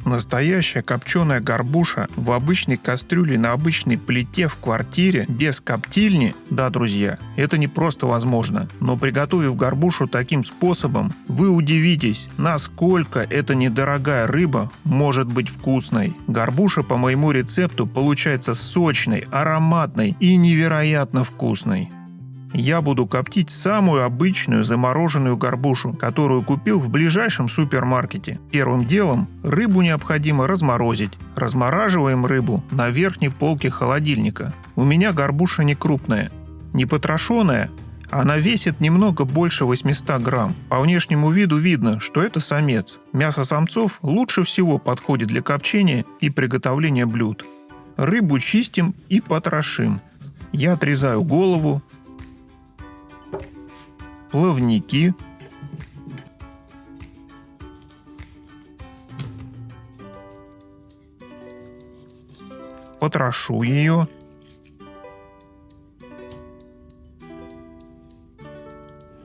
Настоящая копченая горбуша в обычной кастрюле на обычной плите в квартире без коптильни, да, друзья, это не просто возможно. Но приготовив горбушу таким способом, вы удивитесь, насколько эта недорогая рыба может быть вкусной. Горбуша по моему рецепту получается сочной, ароматной и невероятно вкусной. Я буду коптить самую обычную замороженную горбушу, которую купил в ближайшем супермаркете. Первым делом рыбу необходимо разморозить. Размораживаем рыбу на верхней полке холодильника. У меня горбуша не крупная, не потрошенная. Она весит немного больше 800 грамм. По внешнему виду видно, что это самец. Мясо самцов лучше всего подходит для копчения и приготовления блюд. Рыбу чистим и потрошим. Я отрезаю голову, плавники, потрошу ее,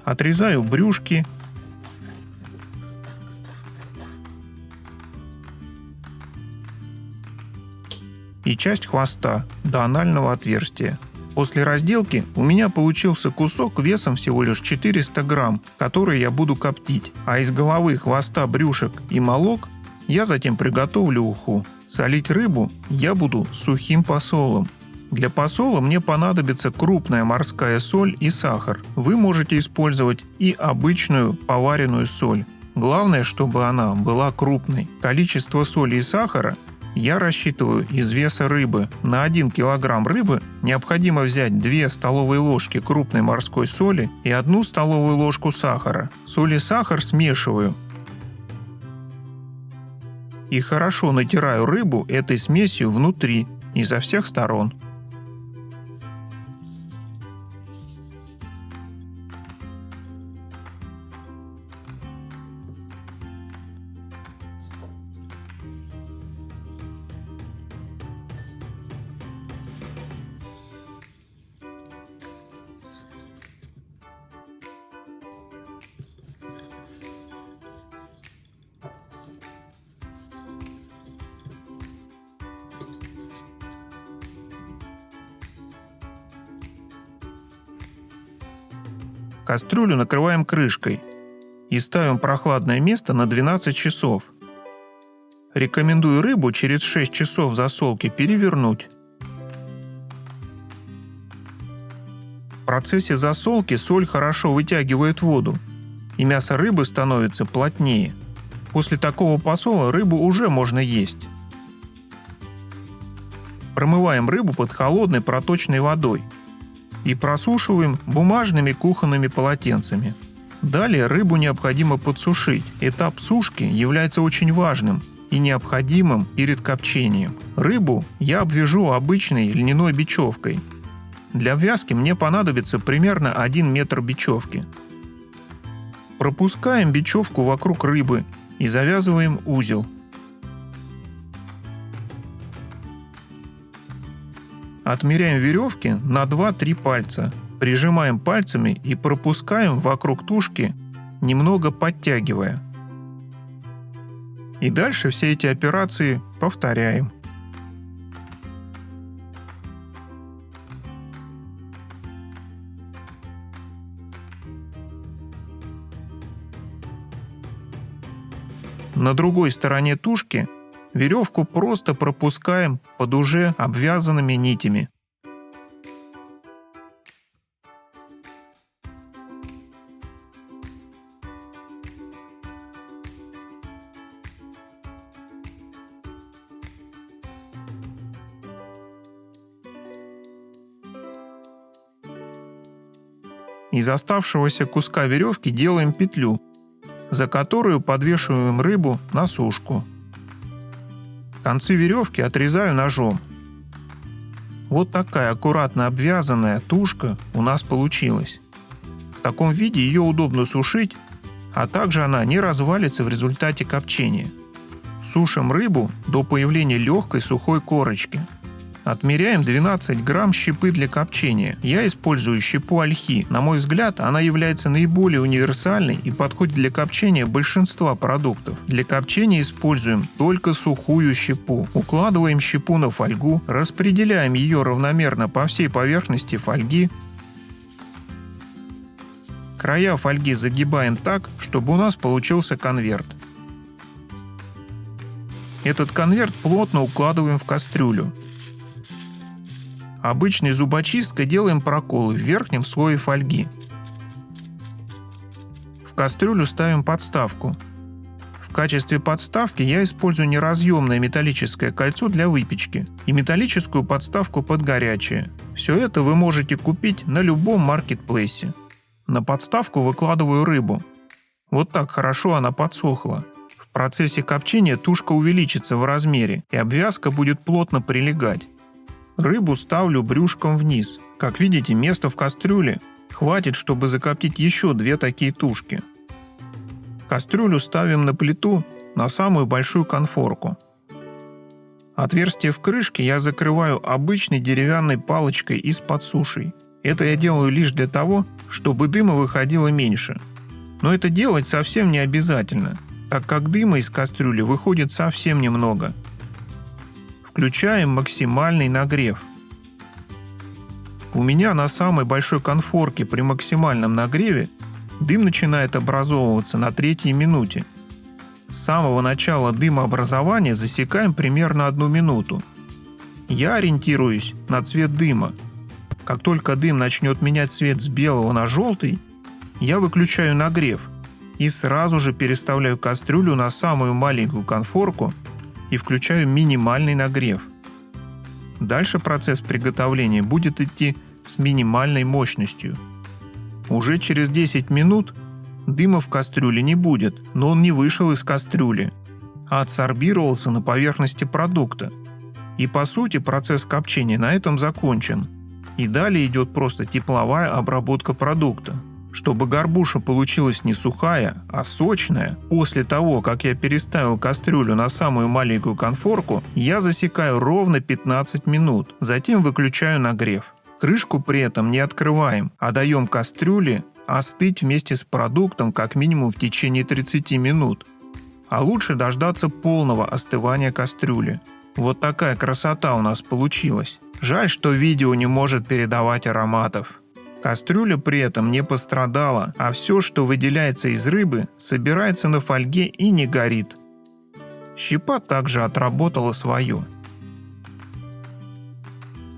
отрезаю брюшки, и часть хвоста до анального отверстия. После разделки у меня получился кусок весом всего лишь 400 грамм, который я буду коптить, а из головы, хвоста, брюшек и молок я затем приготовлю уху. Солить рыбу я буду сухим посолом. Для посола мне понадобится крупная морская соль и сахар. Вы можете использовать и обычную поваренную соль. Главное, чтобы она была крупной. Количество соли и сахара я рассчитываю из веса рыбы. На 1 килограмм рыбы необходимо взять 2 столовые ложки крупной морской соли и 1 столовую ложку сахара. Соль и сахар смешиваю. И хорошо натираю рыбу этой смесью внутри и со всех сторон. Кастрюлю накрываем крышкой и ставим прохладное место на 12 часов. Рекомендую рыбу через 6 часов засолки перевернуть. В процессе засолки соль хорошо вытягивает воду, и мясо рыбы становится плотнее. После такого посола рыбу уже можно есть. Промываем рыбу под холодной проточной водой и просушиваем бумажными кухонными полотенцами. Далее рыбу необходимо подсушить. Этап сушки является очень важным и необходимым перед копчением. Рыбу я обвяжу обычной льняной бечевкой. Для обвязки мне понадобится примерно 1 метр бечевки. Пропускаем бечевку вокруг рыбы и завязываем узел. Отмеряем веревки на 2-3 пальца, прижимаем пальцами и пропускаем вокруг тушки, немного подтягивая. И дальше все эти операции повторяем. На другой стороне тушки веревку просто пропускаем под уже обвязанными нитями. Из оставшегося куска веревки делаем петлю, за которую подвешиваем рыбу на сушку. Концы веревки отрезаю ножом. Вот такая аккуратно обвязанная тушка у нас получилась. В таком виде ее удобно сушить, а также она не развалится в результате копчения. Сушим рыбу до появления легкой сухой корочки. Отмеряем 12 грамм щепы для копчения. Я использую щепу ольхи. На мой взгляд, она является наиболее универсальной и подходит для копчения большинства продуктов. Для копчения используем только сухую щепу. Укладываем щепу на фольгу, распределяем ее равномерно по всей поверхности фольги. Края фольги загибаем так, чтобы у нас получился конверт. Этот конверт плотно укладываем в кастрюлю. Обычной зубочисткой делаем проколы в верхнем слое фольги. В кастрюлю ставим подставку. В качестве подставки я использую неразъемное металлическое кольцо для выпечки и металлическую подставку под горячее. Все это вы можете купить на любом маркетплейсе. На подставку выкладываю рыбу. Вот так хорошо она подсохла. В процессе копчения тушка увеличится в размере, и обвязка будет плотно прилегать. Рыбу ставлю брюшком вниз. Как видите, места в кастрюле хватит, чтобы закоптить еще 2 такие тушки. Кастрюлю ставим на плиту на самую большую конфорку. Отверстие в крышке я закрываю обычной деревянной палочкой из-под суши. Это я делаю лишь для того, чтобы дыма выходило меньше. Но это делать совсем не обязательно, так как дыма из кастрюли выходит совсем немного. Включаем максимальный нагрев. У меня на самой большой конфорке при максимальном нагреве дым начинает образовываться на 3-й минуте. С самого начала дымообразования засекаем примерно 1 минуту. Я ориентируюсь на цвет дыма. Как только дым начнет менять цвет с белого на желтый, я выключаю нагрев и сразу же переставляю кастрюлю на самую маленькую конфорку и включаю минимальный нагрев. Дальше процесс приготовления будет идти с минимальной мощностью. Уже через 10 минут дыма в кастрюле не будет, но он не вышел из кастрюли, а адсорбировался на поверхности продукта. И по сути процесс копчения на этом закончен. И далее идет просто тепловая обработка продукта. Чтобы горбуша получилась не сухая, а сочная, после того, как я переставил кастрюлю на самую маленькую конфорку, я засекаю ровно 15 минут, затем выключаю нагрев. Крышку при этом не открываем, а даем кастрюле остыть вместе с продуктом как минимум в течение 30 минут. А лучше дождаться полного остывания кастрюли. Вот такая красота у нас получилась. Жаль, что видео не может передавать ароматов. Кастрюля при этом не пострадала, а все, что выделяется из рыбы, собирается на фольге и не горит. Щепа также отработала свое.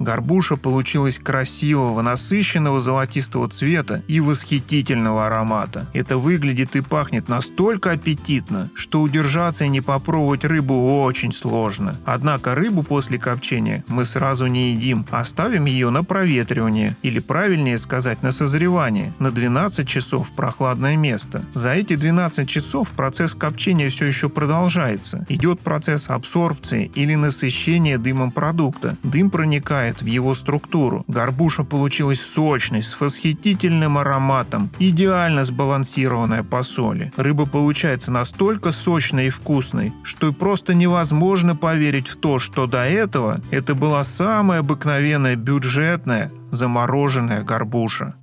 Горбуша получилась красивого, насыщенного золотистого цвета и восхитительного аромата. Это выглядит и пахнет настолько аппетитно, что удержаться и не попробовать рыбу очень сложно. Однако рыбу после копчения мы сразу не едим, а ставим ее на проветривание, или правильнее сказать, на созревание, на 12 часов в прохладное место. За эти 12 часов процесс копчения все еще продолжается. Идет процесс абсорбции или насыщения дымом продукта. Дым проникает в его структуру. Горбуша получилась сочной, с восхитительным ароматом, идеально сбалансированная по соли. Рыба получается настолько сочной и вкусной, что и просто невозможно поверить в то, что до этого это была самая обыкновенная бюджетная замороженная горбуша.